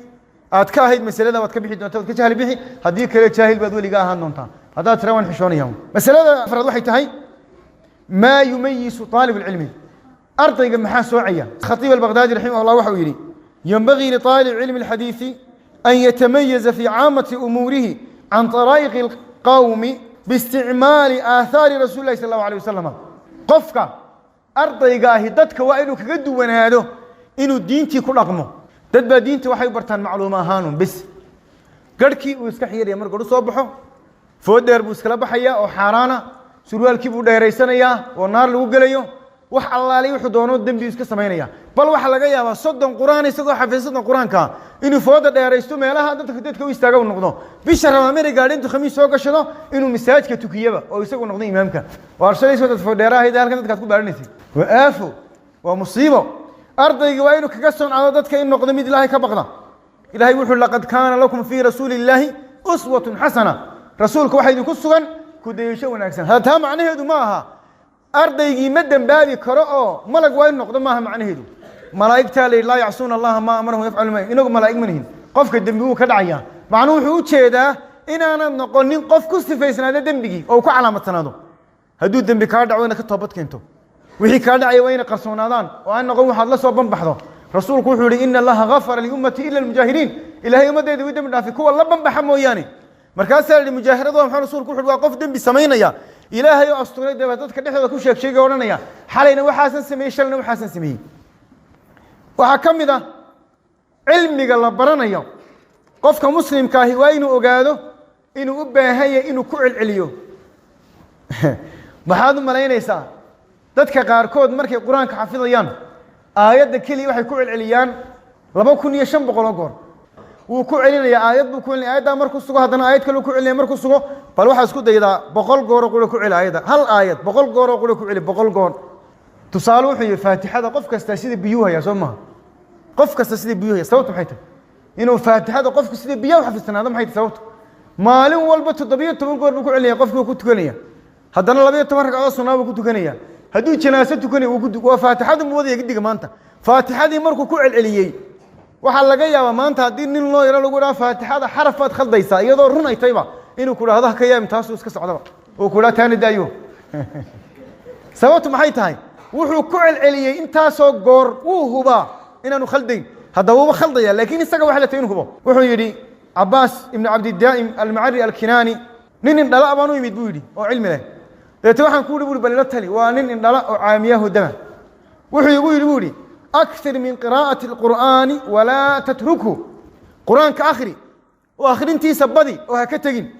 aad ka ahayd masalada waad ka bixi doontaa ka jahil bixi hadii kale jaahil baad waliga ahaan doontaa hadaad tirawan xishoonayaan masalada afraad waxay tahay ma yumayyisu talib al-ilmi ardayga maxaa soocaya khatiib al-baghdadi rahimahullah waxa uu yiri yanbaghi li talib ilmi al-hadith an yatamayyaza fi 'aamati umurihi an tara'iq al-qawmi باستعمال آثار رسول الله صلى الله عليه وسلم qofka ardayga ahi dadka waa inuu kaga duwanaado inuu diintii ku dhaqmo dad baa diinta waxay bartaan macluumaad ahaan bis garkii uu iska xiyay mar goor soo baxo foodeer buu iskala baxaya oo xaraana surwaalkii buu dheeraysanaya oo naar lagu galayo wax allaali wuxuu doono dambi iska sameeynaya bal waxa laga yaabaa 30 quraan isagoo xafiisada quraanka inuu fooda dheeraysto meelaha dadka u istaaga u noqdo bisha Ramadaan gaadintu khamiis soo gashado inuu masaajidka tukiyaba oo isagu noqdo imaamka warshadayso dad foodeeraha halkan dadka ku baaranaysi وآفو ومصيبة أرضي وين كجسون على ذاتك إن نقدم الله كبقنا إلهي يقول لقد كان لكم في رسول الله أسوة حسنة رسولك واحد يكسرن كده يشون أحسن هذا معناه هذا معها أرضي مدن بابي كراء ملك وين نقدم معها معناه هذا ملائكة لا يعصون الله ما أمرهم يفعل ما إنهم ملائك منهن قف كدم كدعيا معناه هو كذا إن أنا نقول قف كست في سنة دم بيجي أو كعلامة سنادو هدول دم بكارد عوينك كتابت كنتو وحي كان دعي وين قرصونادان وأن قوم حد لسوا بنبحضه رسولك وحوري إن الله غفر لأمتي إلا المجاهرين إلهي أمتي ذي ودم في كوا الله بنبح موياني markaasaa la mujaahiradu maxaa rasuulku wuxuu waa qof dambi sameynaya ilaahay oo asturay dadka dhexdooda ku sheegay oranaya xalayna waxaasan sameeyay shalna waxaasan sameeyay waxa kamid ah cilmiga la baranayo qofka muslimka ah waa inuu ogaado inuu u baahan yahay inuu ku cilciliyo maxaad u malaynaysaa dadka qaarkood markay quraanka xafidayaan aayadda kaliya waxay ku cilciliyaan 2500 goor wuu ku celinaya aayad buu ku celinaya aayadda markuu sugo hadana aayad kale ku celinaya markuu sugo bal waxa isku dayda 100 goor oo ku celi aayadda hal aayad 100 goor oo ku celi 100 goor tusaale wuxuu yahay faatixada qof kasta sida biyuhu haya Soomaa qof kasta sida biyuhu haya sababtu maxay tahay inuu faatixada qofku sida biyuhu xafisanaado maxay tahay sababtu maalin walba 17 goor buu ku celinaya qofku ku tukanaya haddana 12 ragcadood sunnah buu ku tukanaya hadduu janaasa tukanayo waa faatixada muwadaya gidiga maanta faatixadii markuu ku celceliyay waxa laga yaabaa maanta hadii nin loo yaro lagu dhaaf faatixada xarafad khaldaysa iyadoo run ay tayba inuu ku raahdo ka yaam taas iska socdaba oo ku taani daayo sababtu maxay tahay wuxuu ku celceliyay intaasoo goor uu huba inaanu khaldayn hadda uu khaldaya laakiin isaga waxa la tayn hubo wuxuu yiri Abbas ibn Abd Daim al-Ma'ari al-Kinani nin dhala abaanu yimid buu yiri oo cilmi leh leeyahay waxaan ku yiri bal la tali waa nin dhala oo caamiyahu dama wuxuu igu yiri أكثر من قراءة القرآن ولا تتركه قرآن كآخري وآخرين تيسبدي وهكتجين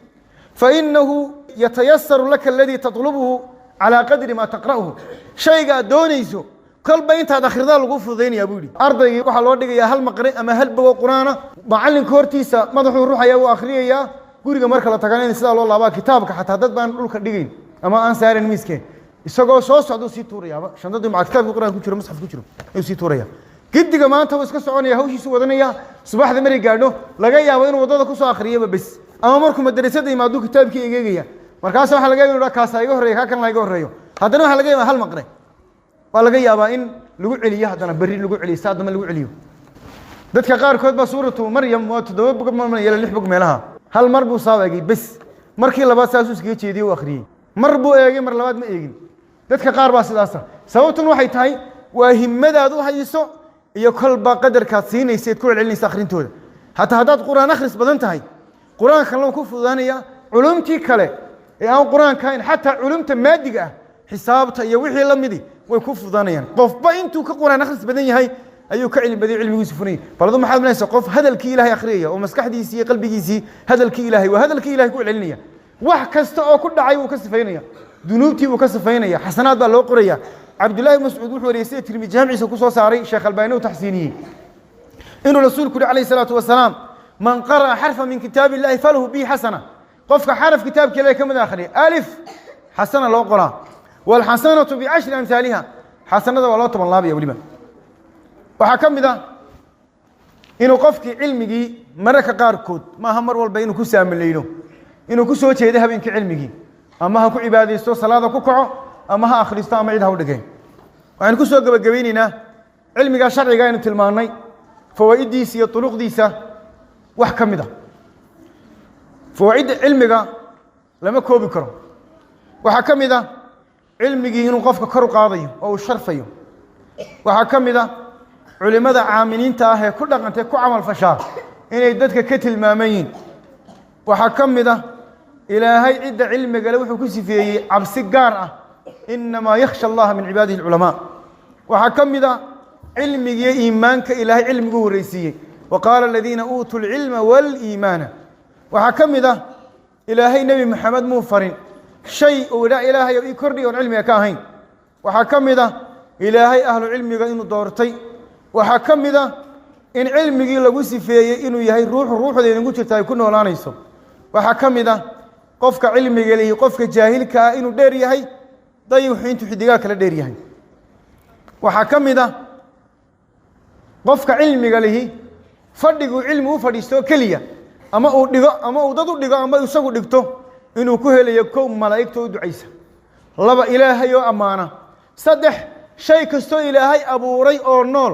فإنه يتيسر لك الذي تطلبه على قدر ما تقرأه شيء دونيسو كل بينت هذا خردا الغوف ذين يا بودي أرضي وحال ودي يا هل مقرئ أما هل بقى قرآن معلم كورتيسا مدحو الروح يا وآخرية يا قولي مركلة تقالين سلا الله با كتابك حتى تدبان لك دقين أما أنسى المسكين isagoo soo socdo si tuurayaba shandadu macagtaabka quraan ku jiro musxaf ku jiro ay si tuuraya gidiga maanta uu iska soconaya hawshiisu wadanaya subaxda mari gaadho laga yaabo inuu wadada ku soo akhriyaba bas ama markuu madrasada imaado kitaabkii eegaya markaas waxa laga yaabaa kaasa iga horeeyo ka kan laga horeeyo hadana waxa laga yaabaa hal maqre waa laga yaabaa in lagu celiyo hadana bari lagu celiyo saadama lagu celiyo dadka qaar kood ba suuratu maryam waa 7 bog ma yela 6 bog meelaha hal mar buu saabagay bas markii labaad saas iskaga jeediyay oo akhriyay mar buu eegay mar labaad ma eegin dadka qaar baa sidaas sababtuna waxay tahay waa himadaadu hayso iyo kolba qadarka siinaysid ku celinaysa akhrintooda hatta hadaad quraan akhris badan tahay quraanka loo ku fududaanaya culumtii kale ee aan quraanka in hatta culumta maadiga ah xisaabta iyo wixii la midi way ku fududaanayaan qofba intuu ka quraan akhris badan yahay ayuu ka cilmi badan cilmigiisu furay baladu maxaad leeyahay qof hadalkii ilaahay akhriya oo maskaxdiisa iyo qalbigiisa hadalkii ilaahay waa hadalkii ilaahay ku celinaya wax kasta oo ku dhacay uu ka sifaynaya dunuubtii uu ka safaynaya xasanaad baa loo qoraya Abdullah ibn Mas'ud wuxuu wariyay Tirmidhi jaamiciisa ku soo saaray Sheekh Albani uu taxsiiniyay inuu rasuulku alayhi salatu wasalaam man qara harfa min kitaabillahi falahu bi hasana qofka xaraf kitaabka ilaahay kamid akhri alif hasana loo qoraa wal hasanatu bi 10 amsalha hasanada waa loo toban laabiya waliba waxa kamid ah inuu qofkii cilmigii marka qaar kood ma aha mar walba inuu ku saamaleeyo inuu ku soo jeedo habeenkii cilmigii ama ha ku cibaadeysto salaada ku kaco ama ha akhristo ama cid ha u dhigay waxaan ku soo gabagabeynina cilmiga sharciga aynu tilmaanay fawaa'idiisa iyo turuqdiisa wax kamid ah fawaa'id cilmiga lama koobi karo waxa kamid ah cilmigii inuu qofka kor u qaadayo oo uu sharfayo waxa kamid ah culimada caamiliinta ah ee ku dhaqantay ku amal fashaa inay dadka ka tilmaamayeen waxa kamid ah إلهي عد علمك لو حكوسي في عبس قارة إنما يخشى الله من عباده العلماء وحكم ذا علمك يا إيمانك إلهي علمك هو الرئيسي وقال الذين أوتوا العلم والإيمان وحكم ذا إلهي نبي محمد موفرين شيء ولا إله يكرني والعلم يكاهين وحكم ذا إلهي أهل العلم إنه دورتي وحكم ذا إن علمك لقوسي في إنه يهي الروح ذي نقول تاي كنا ولا نيسو وحكم ذا قفك علمي لي قفك جاهلك إنه دير يهي ضيو حين تحديقاك لدير يهي وحكم ذا قفك علمي لي فردقوا علمه فردستو كليا أما أوددو دقا أما يساقو دقتو إنه كهل يكون ملايكتو دعيسة لبا إلهي أمانة صدح شيء كستو إلهي أبو ري أو نول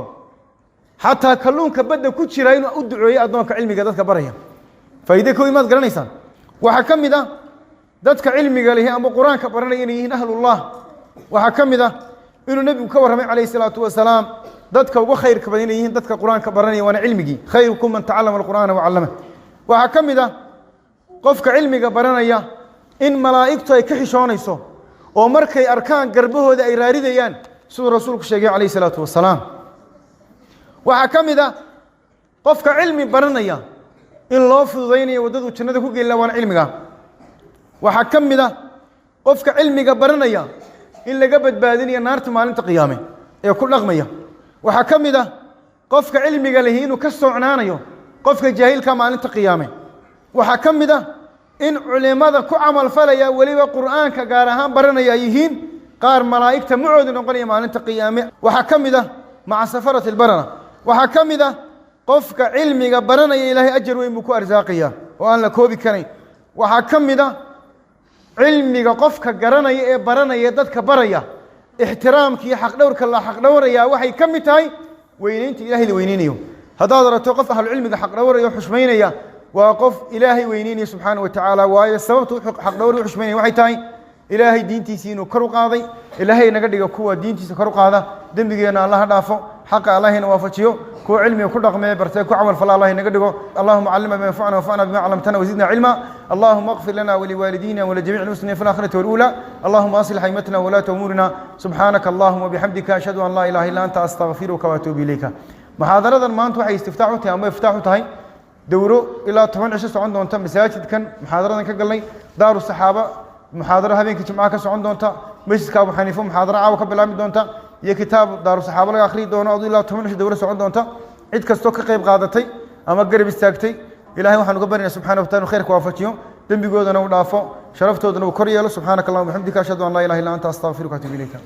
حتى كلونك بدأ كتشرا إنه أدعوي أدنوك علمي قدتك بريا فإذا كوي مات قرانيسان وحكم ذا ذاتك علمي قال هي أما قرآن كبرنا إنه أهل الله وحكم ذا إنه نبي كورهم عليه الصلاة والسلام ذاتك وخير كبرنا إنه ذاتك قرآن كبرنا وأنا علمي خيركم من تعلم القرآن وعلمه وحكم ذا qofka cilmiga baranaya in malaa'igtu ay ka xishoonayso oo markay arkaan garbahooda ay raaridayaan siduu rasuulku sheegay calayhi salaatu wasalaam waxaa ka mid ah qofka cilmi baranaya in loo fududaynayo waddadu jannada ku geeli lahaa waana cilmiga waxaa ka mid ah qofka cilmiga baranaya in laga badbaadinayo naarta maalinta qiyaame ee ku dhaqmaya waxaa ka mid ah qofka cilmiga lehi inuu ka socnaanayo qofka jaahilka maalinta qiyaame waxaa ka mid ah in culimada ku camal falaya weliba qur'aanka gaar ahaan baranaya ay yihiin qaar malaa'igta macooda noqonaya maalinta qiyaame waxaa ka mid ah maca safarati albarara waxaa ka mid ah qofka cilmiga baranaya ilaahay ajar weyn buu ku arsaaqaya oo aan la koobi karayn waxaa ka mid ah cilmiga qofka garanaya ee baranaya dadka baraya ixtiraamka iyo xaqdhowrka la xaqdhowraya waxay ka mid tahay weynaynta ilaahay la weynaynayo haddaad aragto qof ahlu cilmiga xaqdhowraya oo xushmaynaya waa qof ilaahay weynaynaya subxaana wa tacaala waayo sababta xaqdhowri u xushmaynaya waxay tahay ilaahay diintiisii inuu kor u qaaday ilaahay naga dhiga kuwa diintiisa kor u qaada dembigeena allah ha dhaafo xaqa allahina waafajiyo kuwa cilmiga ku dhaqmee bartee ku camal fala allah naga dhigo allahuma callimna bima yanfacuna wanfacna bima callamtana wazidna cilma allahuma اغfir lana waliwaalidina walajamiic almuslimin fi اlaakhirati wاlأulى allahuma aslix aymatna wulaata umuurina subxaanaka allahuma bixamdika ashhadu an laa ilaha illa anta astaqfiruka waatuubu ilayka muxaadaradan maanta waxay istiftaax u tahay ama iftaax u tahay dowro ilaa 10 cisho socon doonta masaajidkan muxaadaradan ka galnay daaru saxaaba muxaadaro habeenkii jimcaha ka socon doonta masjidka abu xaniifa muxaadaro caawa ka bilaabmi doonta iyo kitaab daaru saxaaba laga akhriyi doono aduu ilaa 10 cisho dowro socon doonta cid kastoo ka qayb qaadatay ama garab istaagtay ilaahay waxaan uga baryaynaa subxaana wa taala khayrka waafajiyo dembigoodana u dhaafo sharaftoodana uu kor yeelo subxaanaka allahuma bixamdika ashhadu an laa ilaha illa anta astaghfiruka wa atuubu ilayka